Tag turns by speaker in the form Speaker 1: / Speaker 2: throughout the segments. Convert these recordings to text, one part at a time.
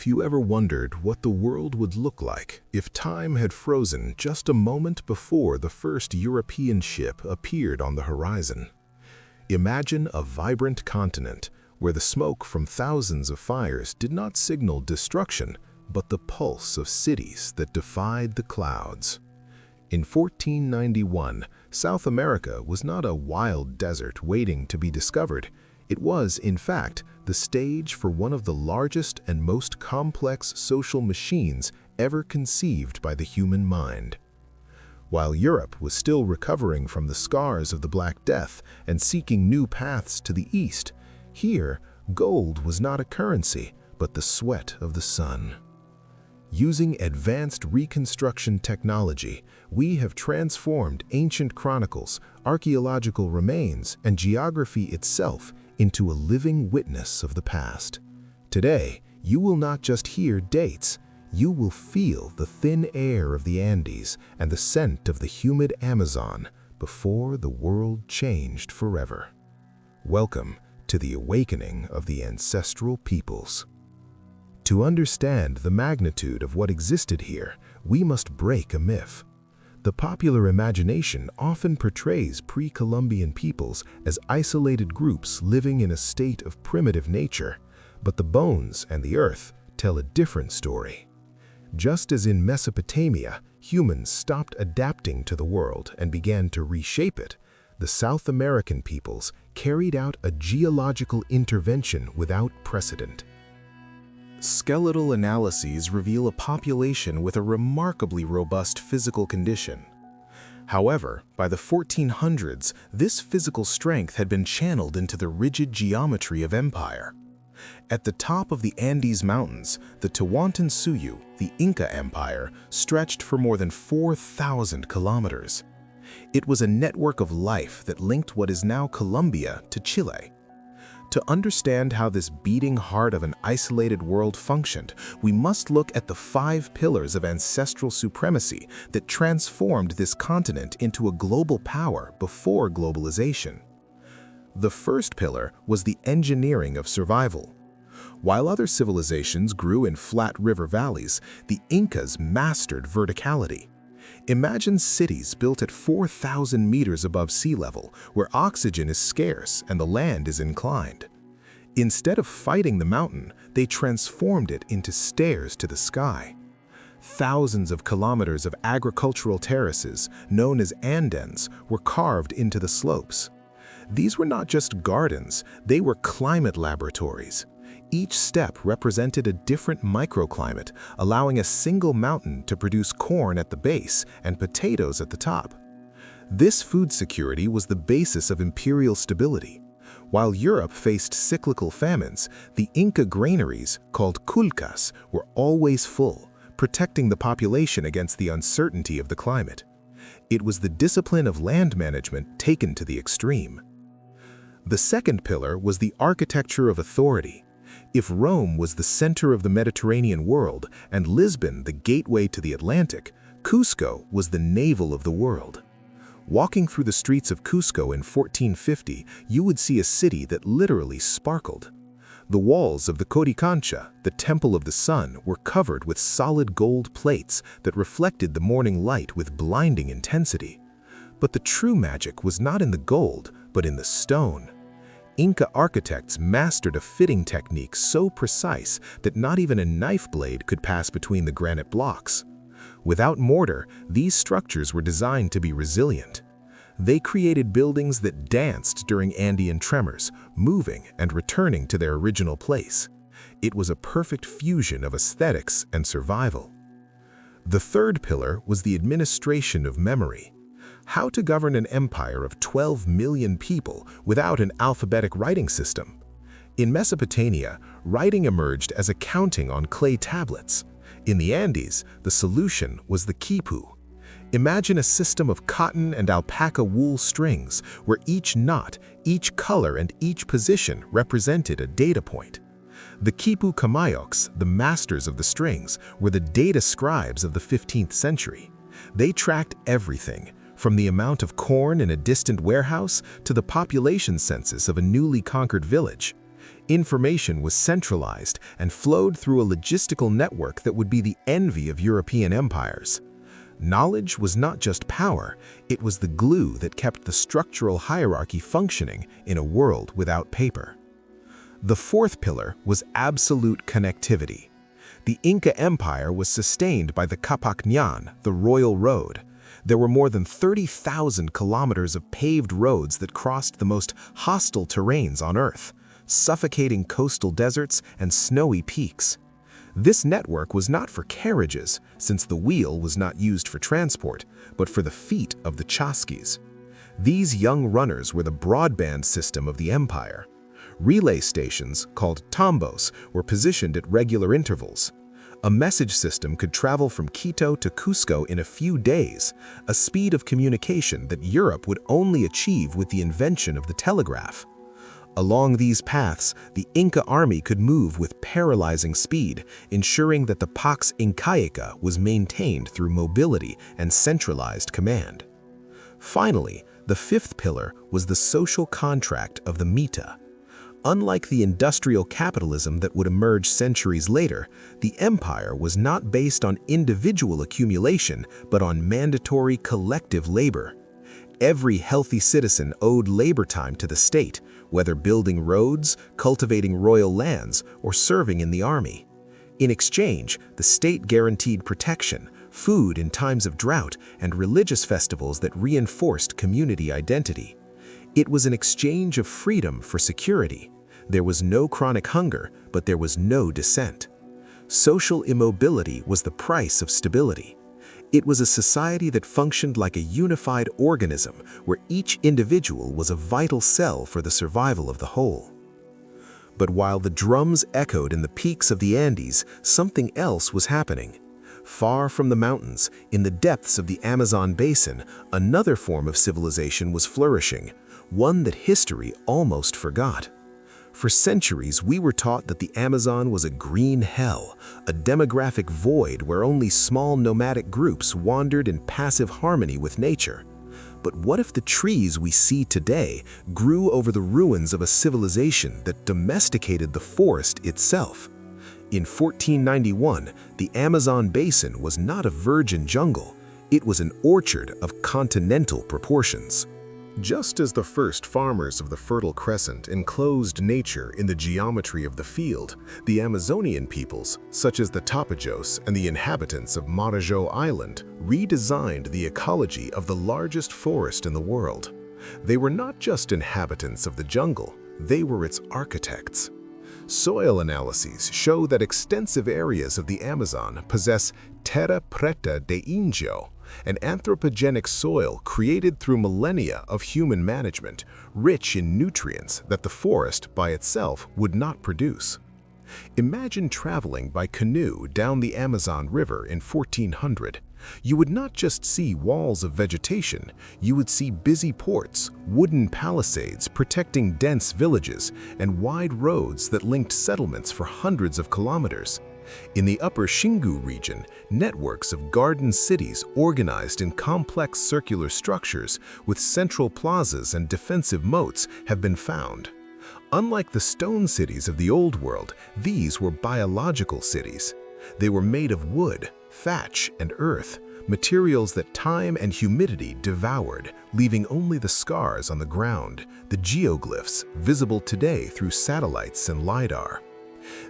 Speaker 1: Have you ever wondered what the world would look like if time had frozen just a moment before the first European ship appeared on the horizon? Imagine a vibrant continent where the smoke from thousands of fires did not signal destruction, but the pulse of cities that defied the clouds. In 1491, South America was not a wild desert waiting to be discovered. It was, in fact, the stage for one of the largest and most complex social machines ever conceived by the human mind. While Europe was still recovering from the scars of the Black Death and seeking new paths to the east, here, gold was not a currency, but the sweat of the sun. Using advanced reconstruction technology, we have transformed ancient chronicles, archaeological remains, and geography itself into a living witness of the past. Today, you will not just hear dates, you will feel the thin air of the Andes and the scent of the humid Amazon before the world changed forever. Welcome to the awakening of the ancestral peoples. To understand the magnitude of what existed here, we must break a myth. The popular imagination often portrays pre-Columbian peoples as isolated groups living in a state of primitive nature, but the bones and the earth tell a different story. Just as in Mesopotamia, humans stopped adapting to the world and began to reshape it, the South American peoples carried out a geological intervention without precedent. Skeletal analyses reveal a population with a remarkably robust physical condition. However, by the 1400s, this physical strength had been channeled into the rigid geometry of empire. At the top of the Andes Mountains, the Tawantinsuyu, the Inca Empire, stretched for more than 4,000 kilometers. It was a network of life that linked what is now Colombia to Chile. To understand how this beating heart of an isolated world functioned, we must look at the 5 pillars of ancestral supremacy that transformed this continent into a global power before globalization. The first pillar was the engineering of survival. While other civilizations grew in flat river valleys, the Incas mastered verticality. Imagine cities built at 4,000 meters above sea level, where oxygen is scarce and the land is inclined. Instead of fighting the mountain, they transformed it into stairs to the sky. Thousands of kilometers of agricultural terraces, known as andens, were carved into the slopes. These were not just gardens, they were climate laboratories. Each step represented a different microclimate, allowing a single mountain to produce corn at the base and potatoes at the top. This food security was the basis of imperial stability. While Europe faced cyclical famines, the Inca granaries, called culcas, were always full, protecting the population against the uncertainty of the climate. It was the discipline of land management taken to the extreme. The second pillar was the architecture of authority. If Rome was the center of the Mediterranean world and Lisbon the gateway to the Atlantic, Cusco was the navel of the world. Walking through the streets of Cusco in 1450, you would see a city that literally sparkled. The walls of the Coricancha, the Temple of the Sun, were covered with solid gold plates that reflected the morning light with blinding intensity. But the true magic was not in the gold, but in the stone. Inca architects mastered a fitting technique so precise that not even a knife blade could pass between the granite blocks. Without mortar, these structures were designed to be resilient. They created buildings that danced during Andean tremors, moving and returning to their original place. It was a perfect fusion of aesthetics and survival. The third pillar was the administration of memory. How to govern an empire of 12 million people without an alphabetic writing system. In Mesopotamia, writing emerged as accounting on clay tablets. In the Andes, the solution was the Quipu. Imagine a system of cotton and alpaca wool strings, where each knot, each color, and each position represented a data point. The Quipu Kamayoks, the masters of the strings, were the data scribes of the 15th century. They tracked everything, from the amount of corn in a distant warehouse to the population census of a newly conquered village. Information was centralized and flowed through a logistical network that would be the envy of European empires. Knowledge was not just power, it was the glue that kept the structural hierarchy functioning in a world without paper. The fourth pillar was absolute connectivity. The Inca Empire was sustained by the Kapaknyan, the royal road. There were more than 30,000 kilometers of paved roads that crossed the most hostile terrains on Earth, suffocating coastal deserts and snowy peaks. This network was not for carriages, since the wheel was not used for transport, but for the feet of the Chasquis. These young runners were the broadband system of the empire. Relay stations, called tambos, were positioned at regular intervals. A message system could travel from Quito to Cusco in a few days, a speed of communication that Europe would only achieve with the invention of the telegraph. Along these paths, the Inca army could move with paralyzing speed, ensuring that the Pax Incaica was maintained through mobility and centralized command. Finally, the fifth pillar was the social contract of the Mita. Unlike the industrial capitalism that would emerge centuries later, the empire was not based on individual accumulation, but on mandatory collective labor. Every healthy citizen owed labor time to the state, whether building roads, cultivating royal lands, or serving in the army. In exchange, the state guaranteed protection, food in times of drought, and religious festivals that reinforced community identity. It was an exchange of freedom for security. There was no chronic hunger, but there was no dissent. Social immobility was the price of stability. It was a society that functioned like a unified organism where each individual was a vital cell for the survival of the whole. But while the drums echoed in the peaks of the Andes, something else was happening. Far from the mountains, in the depths of the Amazon basin, another form of civilization was flourishing, one that history almost forgot. For centuries, we were taught that the Amazon was a green hell, a demographic void where only small nomadic groups wandered in passive harmony with nature. But what if the trees we see today grew over the ruins of a civilization that domesticated the forest itself? In 1491, the Amazon basin was not a virgin jungle. It was an orchard of continental proportions. Just as the first farmers of the Fertile Crescent enclosed nature in the geometry of the field, the Amazonian peoples, such as the Tapajos and the inhabitants of Marajo Island, redesigned the ecology of the largest forest in the world. They were not just inhabitants of the jungle, they were its architects. Soil analyses show that extensive areas of the Amazon possess terra preta de Indio, an anthropogenic soil created through millennia of human management, rich in nutrients that the forest by itself would not produce. Imagine traveling by canoe down the Amazon River in 1400. You would not just see walls of vegetation, you would see busy ports, wooden palisades protecting dense villages, and wide roads that linked settlements for hundreds of kilometers. In the upper Xingu region, networks of garden cities organized in complex circular structures with central plazas and defensive moats have been found. Unlike the stone cities of the Old World, these were biological cities. They were made of wood, thatch, and earth, materials that time and humidity devoured, leaving only the scars on the ground, the geoglyphs visible today through satellites and LiDAR.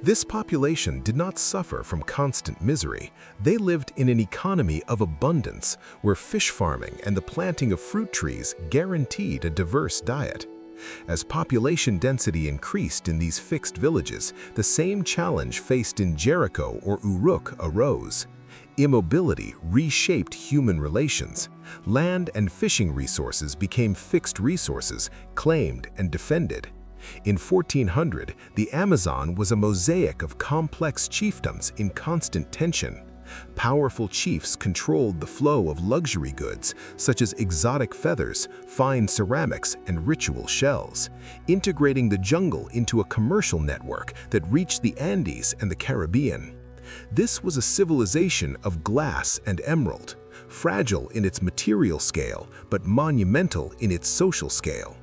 Speaker 1: This population did not suffer from constant misery. They lived in an economy of abundance, where fish farming and the planting of fruit trees guaranteed a diverse diet. As population density increased in these fixed villages, the same challenge faced in Jericho or Uruk arose. Immobility reshaped human relations. Land and fishing resources became fixed resources, claimed and defended. In 1400, the Amazon was a mosaic of complex chiefdoms in constant tension. Powerful chiefs controlled the flow of luxury goods, such as exotic feathers, fine ceramics, and ritual shells, integrating the jungle into a commercial network that reached the Andes and the Caribbean. This was a civilization of glass and emerald, fragile in its material scale, but monumental in its social scale.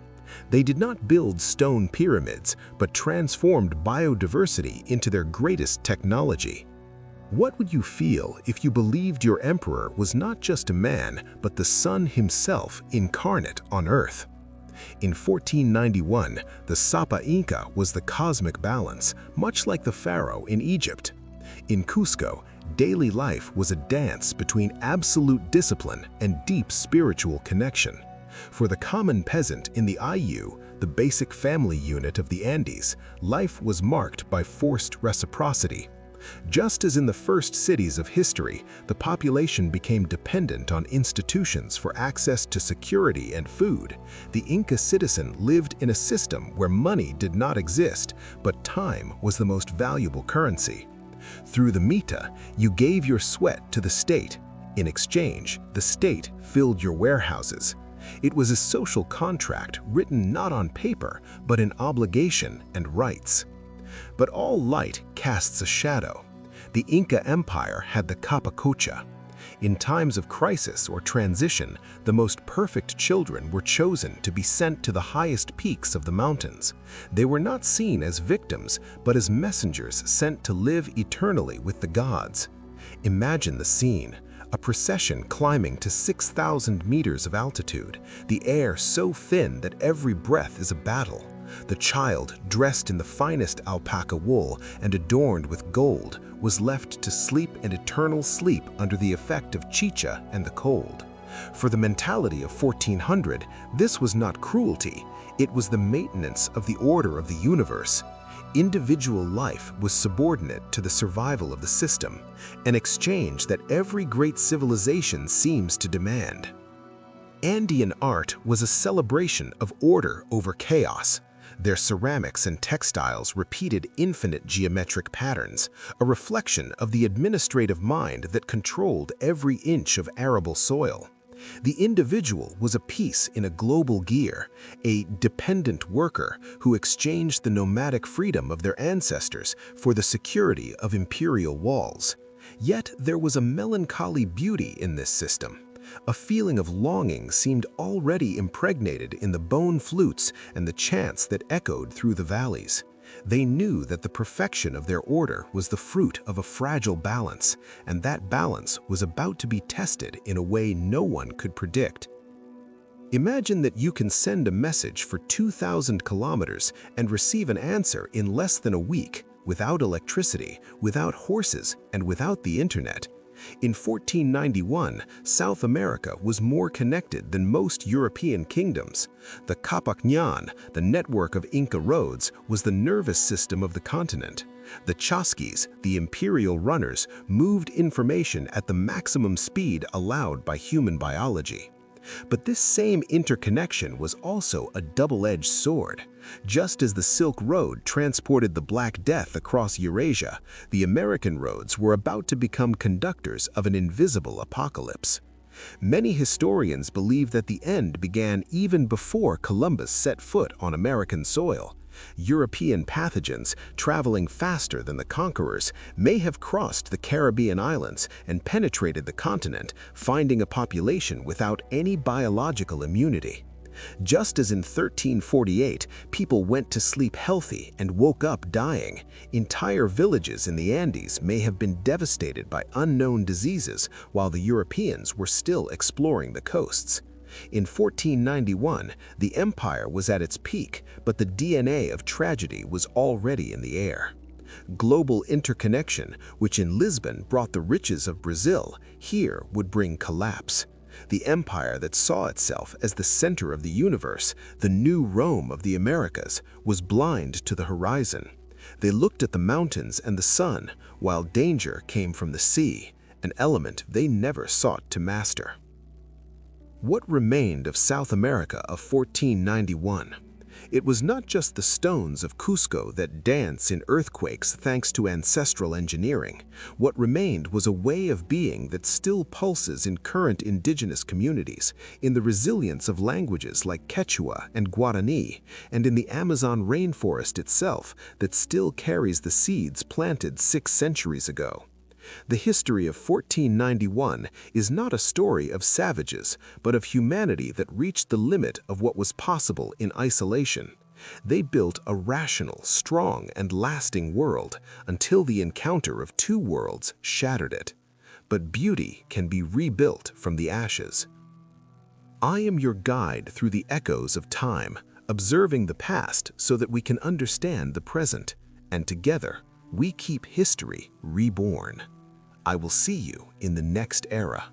Speaker 1: They did not build stone pyramids, but transformed biodiversity into their greatest technology. What would you feel if you believed your emperor was not just a man, but the sun himself incarnate on Earth? In 1491, the Sapa Inca was the cosmic balance, much like the pharaoh in Egypt. In Cusco, daily life was a dance between absolute discipline and deep spiritual connection. For the common peasant in the Ayu, the basic family unit of the Andes, life was marked by forced reciprocity. Just as in the first cities of history, the population became dependent on institutions for access to security and food, the Inca citizen lived in a system where money did not exist, but time was the most valuable currency. Through the mita, you gave your sweat to the state. In exchange, the state filled your warehouses. It was a social contract written not on paper, but in obligation and rights. But all light casts a shadow. The Inca Empire had the Capacocha. In times of crisis or transition, the most perfect children were chosen to be sent to the highest peaks of the mountains. They were not seen as victims, but as messengers sent to live eternally with the gods. Imagine the scene. A procession climbing to 6,000 meters of altitude, the air so thin that every breath is a battle. The child, dressed in the finest alpaca wool and adorned with gold, was left to sleep an eternal sleep under the effect of chicha and the cold. For the mentality of 1400, this was not cruelty, it was the maintenance of the order of the universe. Individual life was subordinate to the survival of the system, an exchange that every great civilization seems to demand. Andean art was a celebration of order over chaos. Their ceramics and textiles repeated infinite geometric patterns, a reflection of the administrative mind that controlled every inch of arable soil. The individual was a piece in a global gear, a dependent worker who exchanged the nomadic freedom of their ancestors for the security of imperial walls. Yet there was a melancholy beauty in this system. A feeling of longing seemed already impregnated in the bone flutes and the chants that echoed through the valleys. They knew that the perfection of their order was the fruit of a fragile balance, and that balance was about to be tested in a way no one could predict. Imagine that you can send a message for 2,000 kilometers and receive an answer in less than a week, without electricity, without horses, and without the internet. In 1491, South America was more connected than most European kingdoms. The Capacñan, the network of Inca roads, was the nervous system of the continent. The Chasquis, the imperial runners, moved information at the maximum speed allowed by human biology. But this same interconnection was also a double-edged sword. Just as the Silk Road transported the Black Death across Eurasia, the American roads were about to become conductors of an invisible apocalypse. Many historians believe that the end began even before Columbus set foot on American soil. European pathogens, traveling faster than the conquerors, may have crossed the Caribbean islands and penetrated the continent, finding a population without any biological immunity. Just as in 1348, people went to sleep healthy and woke up dying, entire villages in the Andes may have been devastated by unknown diseases while the Europeans were still exploring the coasts. In 1491, the empire was at its peak, but the DNA of tragedy was already in the air. Global interconnection, which in Lisbon brought the riches of Brazil, here would bring collapse. The empire that saw itself as the center of the universe, the new Rome of the Americas, was blind to the horizon. They looked at the mountains and the sun, while danger came from the sea, an element they never sought to master. What remained of South America of 1491? It was not just the stones of Cusco that dance in earthquakes thanks to ancestral engineering. What remained was a way of being that still pulses in current indigenous communities, in the resilience of languages like Quechua and Guarani, and in the Amazon rainforest itself that still carries the seeds planted 6 centuries ago. The history of 1491 is not a story of savages, but of humanity that reached the limit of what was possible in isolation. They built a rational, strong, and lasting world until the encounter of two worlds shattered it. But beauty can be rebuilt from the ashes. I am your guide through the echoes of time, observing the past so that we can understand the present, and together we keep history reborn. I will see you in the next era.